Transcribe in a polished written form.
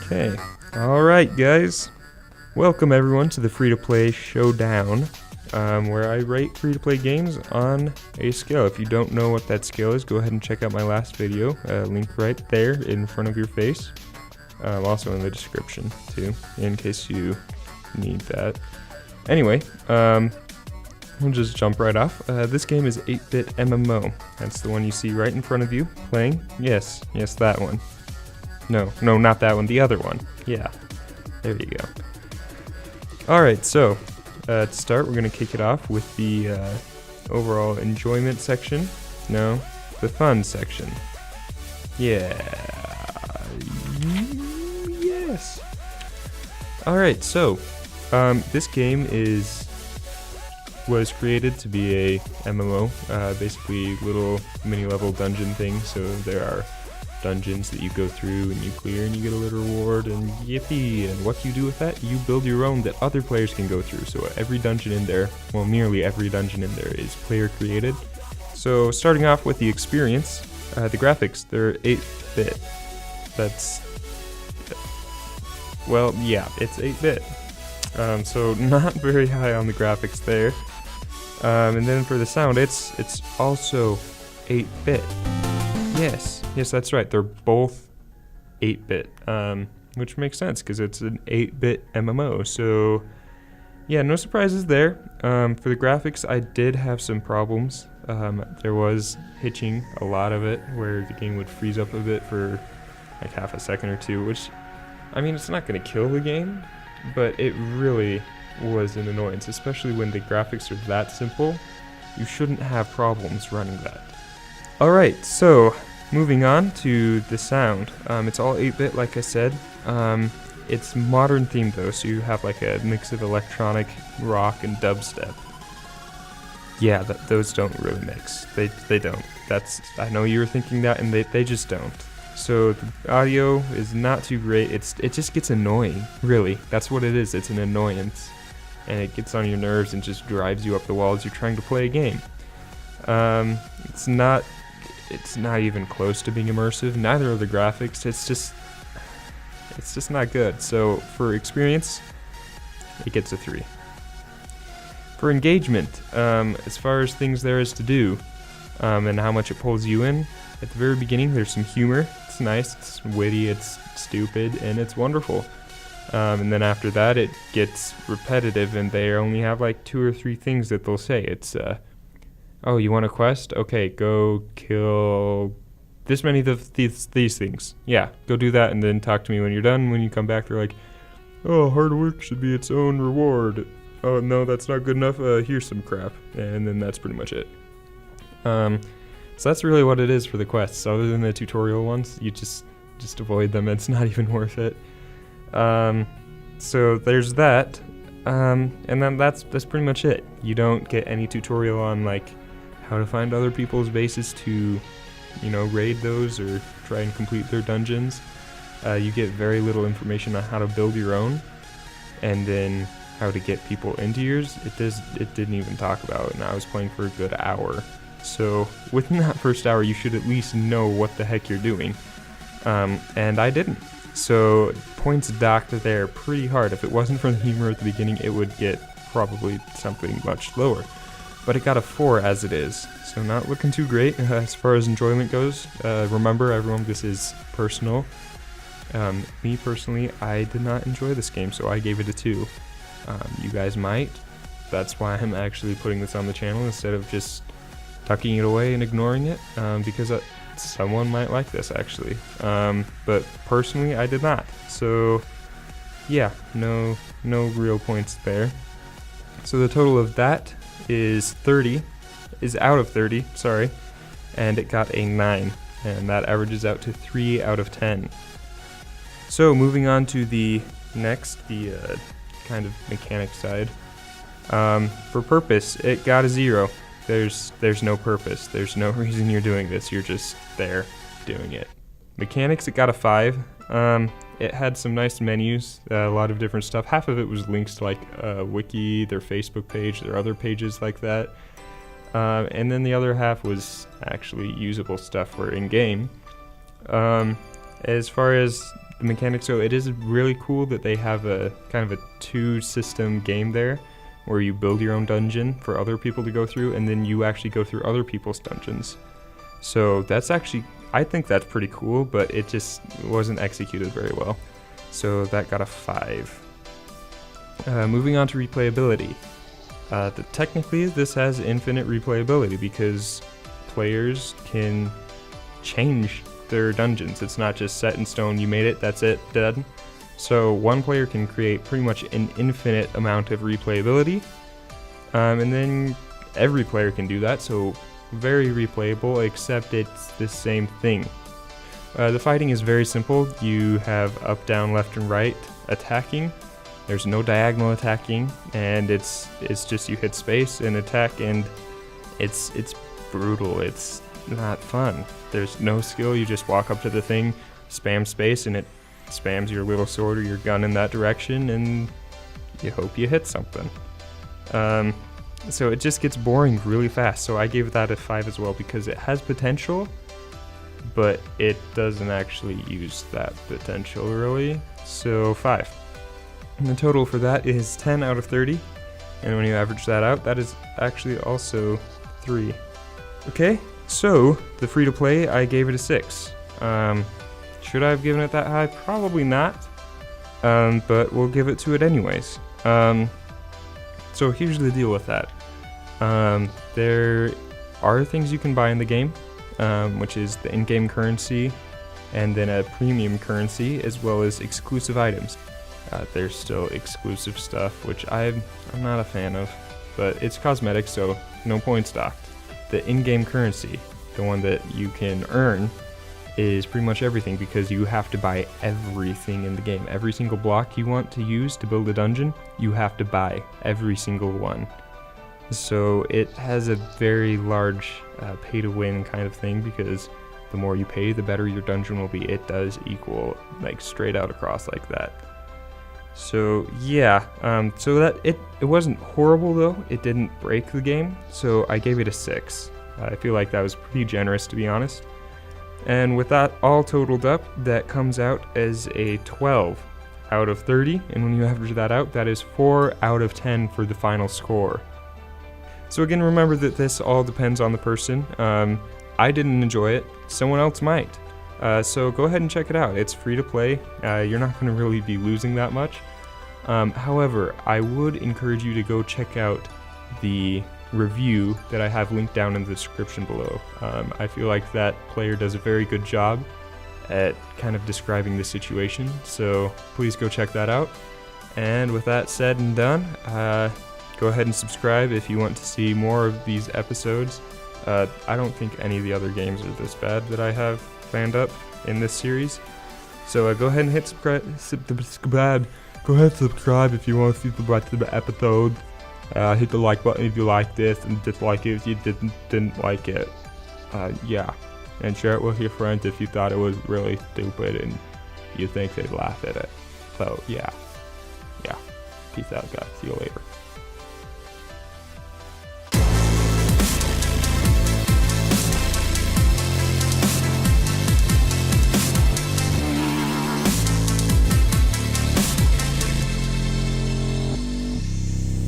Okay. Alright, guys. Welcome, everyone, to the Free2Play Showdown, where I rate free-to-play games on a scale. If you don't know what that scale is, go ahead and check out my last video. Link right there in front of your face. Also in the description, too, in case you need that. Anyway, we'll just jump right off. This game is 8-bit MMO. That's the one you see right in front of you, playing. Yes, that one. No, not that one, the other one. Yeah, there you go. Alright, so, to start, we're going to kick it off with the overall enjoyment section. No, the fun section. Yeah. Yes. Alright, so, this game was created to be a MMO, basically little mini-level dungeon thing, so there are dungeons that you go through and you clear and you get a little reward and yippee, and what you do with that, you build your own that other players can go through. So every dungeon in there, well, nearly every dungeon in there is player created. So starting off with the experience, the graphics, they're 8-bit. That's, well, yeah, it's 8-bit. So not very high on the graphics there. And then for the sound, it's also 8-bit. Yes, that's right. They're both 8-bit, which makes sense because it's an 8-bit MMO. So, yeah, no surprises there. For the graphics, I did have some problems. There was hitching, a lot of it, where the game would freeze up a bit for like half a second or two, which, I mean, it's not going to kill the game, but it really was an annoyance, especially when the graphics are that simple. You shouldn't have problems running that. Alright, so moving on to the sound. It's all 8-bit, like I said. It's modern themed though, so you have like a mix of electronic, rock, and dubstep. Yeah, those don't really mix. They don't. I know you were thinking that, and they just don't. So the audio is not too great. It just gets annoying, really. That's what it is. It's an annoyance. And it gets on your nerves and just drives you up the wall as you're trying to play a game. It's not even close to being immersive. Neither are the graphics. It's just not good. So for experience, it gets a 3. For engagement, as far as things there is to do, and how much it pulls you in, at the very beginning there's some humor. It's nice, it's witty, it's stupid, and it's wonderful. And then after that it gets repetitive, and they only have like 2 or 3 things that they'll say. It's oh, you want a quest? Okay, go kill this many of these things. Yeah, go do that and then talk to me when you're done. When you come back, they're like, oh, hard work should be its own reward. Oh, no, that's not good enough. Here's some crap. And then that's pretty much it. So that's really what it is for the quests. Other than the tutorial ones, you just avoid them. It's not even worth it. So there's that. And then that's pretty much it. You don't get any tutorial on, like, how to find other people's bases to, raid those or try and complete their dungeons. You get very little information on how to build your own, and then how to get people into yours. It didn't even talk about it, and I was playing for a good hour. So within that first hour, you should at least know what the heck you're doing. And I didn't. So points docked there pretty hard. If it wasn't for the humor at the beginning, it would get probably something much lower. But it got a 4 as it is, so not looking too great as far as enjoyment goes. Remember, everyone, this is personal. Me personally, I did not enjoy this game, so I gave it a 2. You guys might. That's why I'm actually putting this on the channel instead of just tucking it away and ignoring it, because someone might like this, actually. But personally, I did not. So, yeah, no real points there. So the total of that is out of 30, sorry, and it got a 9, and that averages out to 3 out of 10. So moving on to the next, the kind of mechanic side. For purpose, it got a 0. There's no purpose. There's no reason you're doing this. You're just there doing it. Mechanics, it got a 5. It had some nice menus, a lot of different stuff. Half of it was links to like wiki, their Facebook page, their other pages like that. And then the other half was actually usable stuff for in-game. As far as the mechanics, so it is really cool that they have a kind of a 2-system game there, where you build your own dungeon for other people to go through, and then you actually go through other people's dungeons. So that's actually, I think that's pretty cool, but it just wasn't executed very well. So that got a 5. Moving on to replayability. Technically, this has infinite replayability because players can change their dungeons. It's not just set in stone, you made it, that's it, dead. So one player can create pretty much an infinite amount of replayability, and then every player can do that, so very replayable, except it's the same thing. The fighting is very simple. You have up, down, left, and right attacking. There's no diagonal attacking, and it's just you hit space and attack, and it's brutal. It's not fun. There's no skill. You just walk up to the thing, spam space, and it spams your little sword or your gun in that direction, and you hope you hit something. So it just gets boring really fast. So I gave that a 5 as well because it has potential, but it doesn't actually use that potential really. So 5. And the total for that is 10 out of 30. And when you average that out, that is actually also 3. Okay, so the free-to-play, I gave it a 6. Should I have given it that high? Probably not, but we'll give it to it anyways. So here's the deal with that. There are things you can buy in the game, which is the in-game currency and then a premium currency, as well as exclusive items. There's still exclusive stuff, which I'm not a fan of, but it's cosmetic, so no points docked. The in-game currency, the one that you can earn, is pretty much everything because you have to buy everything in the game. Every single block you want to use to build a dungeon, you have to buy every single one. So it has a very large pay-to-win kind of thing because the more you pay, the better your dungeon will be. It does equal like straight out across like that. So yeah, so that it wasn't horrible though. It didn't break the game, so I gave it a 6. I feel like that was pretty generous, to be honest. And with that all totaled up, that comes out as a 12 out of 30. And when you average that out, that is 4 out of 10 for the final score. So again, remember that this all depends on the person. I didn't enjoy it. Someone else might. So go ahead and check it out. It's free to play. You're not going to really be losing that much. However, I would encourage you to go check out the review that I have linked down in the description below. I feel like that player does a very good job at kind of describing the situation, so please go check that out. And with that said and done, go ahead and subscribe if you want to see more of these episodes. I don't think any of the other games are this bad that I have planned up in this series, so go ahead and hit subscribe. Go ahead and subscribe if you want to see the rest of the episode. Hit the like button if you like this, and dislike it if you didn't like it. Yeah, and share it with your friends if you thought it was really stupid and you think they'd laugh at it. So yeah, peace out guys, see you later.